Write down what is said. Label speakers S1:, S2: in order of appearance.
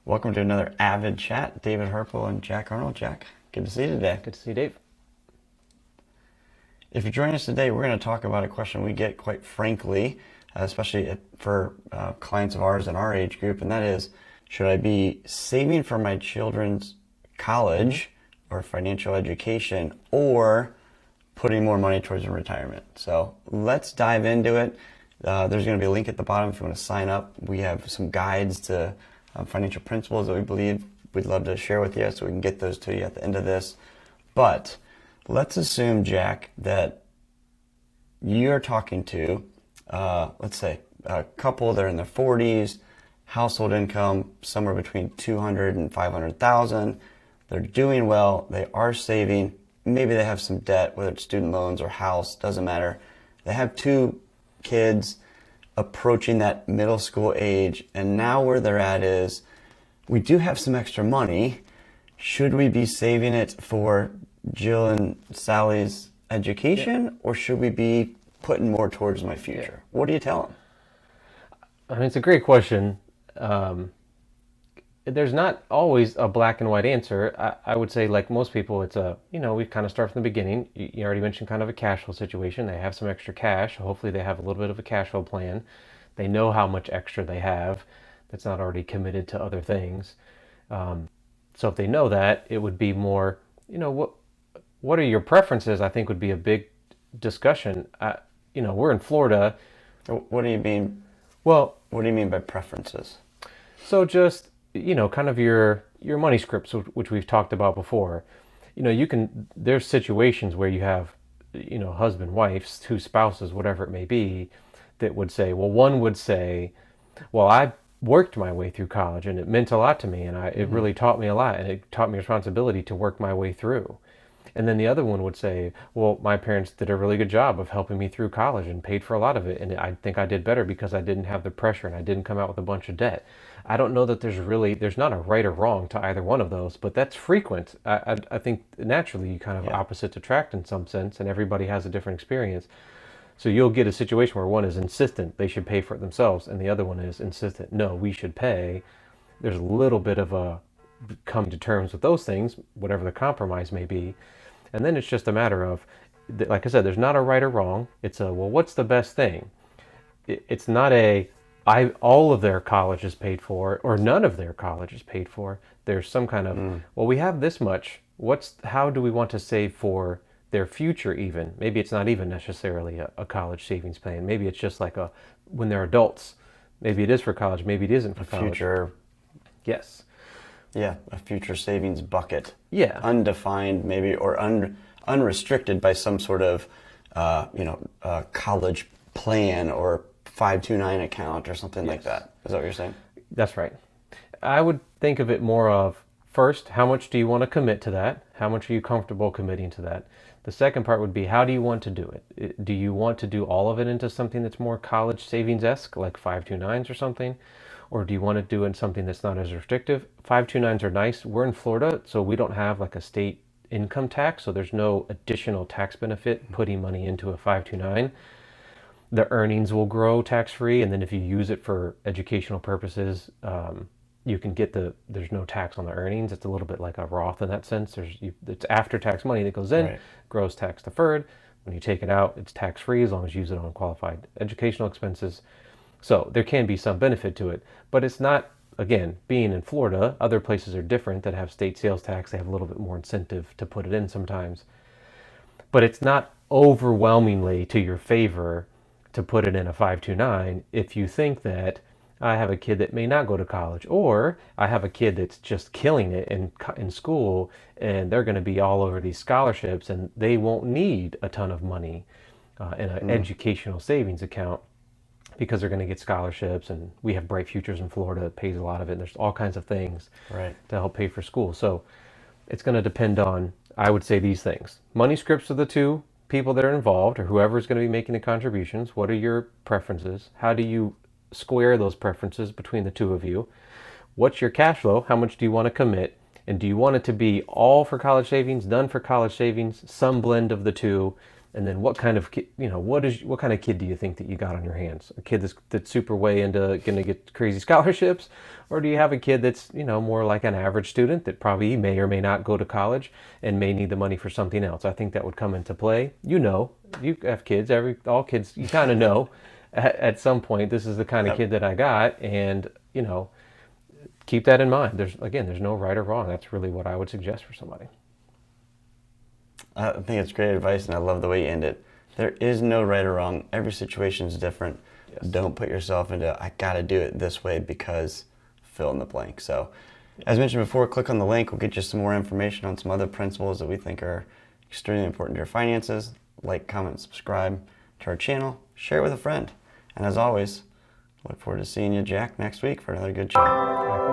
S1: Welcome to another AVID chat. David Harpo and Jack Arnold. Jack, good to see you today.
S2: Good to see you, Dave.
S1: If you're joining us today, we're going to talk about a question we get quite frankly, especially for clients of ours in our age group, and that is, should I be saving for my children's college or financial education, or putting more money towards their retirement? So let's dive into it. There's going to be a link at the bottom if you want to sign up. We have some guides to financial principles that we believe we'd love to share with you, so we can get those to you at the end of this. But let's assume, Jack, that you're talking to, let's say, a couple that are in their 40s, household income somewhere between 200 and 500,000. They're doing well. They are saving. Maybe they have some debt, whether it's student loans or house, doesn't matter. They have two kids approaching that middle school age, and now where they're at is, we do have some extra money. Should we be saving it for Jill and Sally's education, or should we be putting more towards my future? What do you tell them?
S2: I mean, it's a great question. There's not always a black and white answer. I would say, like most people, it's we kind of start from the beginning. You already mentioned kind of a cash flow situation. They have some extra cash. Hopefully they have a little bit of a cash flow plan. They know how much extra they have that's not already committed to other things. So if they know that, it would be more, what are your preferences, I think would be a big discussion. We're in Florida.
S1: What do you mean?
S2: Well,
S1: what do you mean by preferences?
S2: So just, kind of your money scripts, which we've talked about before. There's situations where you have, husband, wives, two spouses, whatever it may be, that would say, well, one would say, well, I worked my way through college and it meant a lot to me, and it really taught me a lot, and it taught me responsibility to work my way through. And then the other one would say, well, my parents did a really good job of helping me through college and paid for a lot of it, and I think I did better because I didn't have the pressure and I didn't come out with a bunch of debt. I don't know that there's not a right or wrong to either one of those, but that's frequent. I think naturally you kind of opposites attract in some sense, and everybody has a different experience. So you'll get a situation where one is insistent they should pay for it themselves, and the other one is insistent, no, we should pay. There's a little bit of a coming to terms with those things, whatever the compromise may be. And then it's just a matter of, like I said, there's not a right or wrong. It's well, what's the best thing? It's not all of their college is paid for, or none of their college is paid for. There's some kind of, well, we have this much. How do we want to save for their future even? Maybe it's not even necessarily a college savings plan. Maybe it's just like when they're adults. Maybe it is for college. Maybe it isn't for college.
S1: Future.
S2: Yes.
S1: Yeah, a future savings bucket.
S2: Yeah.
S1: Undefined maybe, or unrestricted by some sort of, college plan or 529 account or something like that. Is that what you're saying?
S2: That's right. I would think of it more of, first, how much do you want to commit to that? How much are you comfortable committing to that? The second part would be, how do you want to do it? Do you want to do all of it into something that's more college savings-esque, like 529s or something? Or do you want to do it in something that's not as restrictive? 529s are nice. We're in Florida, so we don't have like a state income tax, so there's no additional tax benefit putting money into a 529. The earnings will grow tax-free, and then if you use it for educational purposes, you can get there's no tax on the earnings. It's a little bit like a Roth in that sense. It's after-tax money that goes in,
S1: Right.
S2: grows tax deferred. When you take it out, it's tax-free as long as you use it on qualified educational expenses. So there can be some benefit to it, but it's not, again, being in Florida, other places are different that have state sales tax. They have a little bit more incentive to put it in sometimes, but it's not overwhelmingly to your favor to put it in a 529 if you think that I have a kid that may not go to college, or I have a kid that's just killing it in school and they're going to be all over these scholarships and they won't need a ton of money in an educational savings account, because they're going to get scholarships, and we have Bright Futures in Florida that pays a lot of it. And there's all kinds of things
S1: Right.
S2: to help pay for school. So it's going to depend on, I would say, these things. Money scripts of the two people that are involved, or whoever's going to be making the contributions. What are your preferences? How do you square those preferences between the two of you? What's your cash flow? How much do you want to commit? And do you want it to be all for college savings, none for college savings, some blend of the two? And then what kind of kid, what kind of kid do you think that you got on your hands? A kid that's super way into going to get crazy scholarships, or do you have a kid that's more like an average student that probably may or may not go to college and may need the money for something else? I think that would come into play. You have kids. All kids, you kind of know at some point this is the kind of kid that I got, and keep that in mind. There's no right or wrong. That's really what I would suggest for somebody.
S1: I think it's great advice, and I love the way you end it. There is no right or wrong. Every situation is different.
S2: Yes.
S1: Don't put yourself into, I got to do it this way because fill in the blank. So, as mentioned before, click on the link. We'll get you some more information on some other principles that we think are extremely important to your finances. Like, comment, subscribe to our channel. Share it with a friend. And as always, look forward to seeing you, Jack, next week for another good chat.